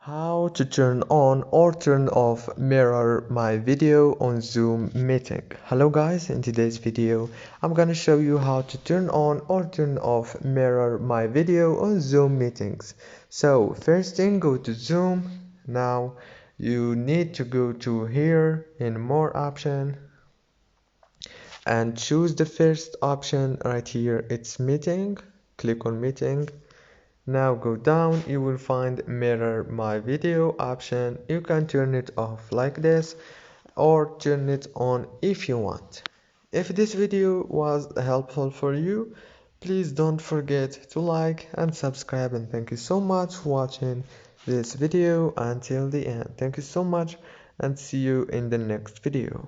How to turn on or turn off mirror my video on Zoom meeting. Hello guys, in today's video I'm gonna show you how to turn on or turn off mirror my video on Zoom meetings. So first thing, go to Zoom. Now you need to go to here in more option and choose the first option right here. It's meeting. Click on meeting. Now go down, you will find mirror my video option. You can turn it off like this or turn it on if you want. If this video was helpful for you, please don't forget to like and subscribe, and thank you so much for watching this video until the end. Thank you so much and see you in the next video.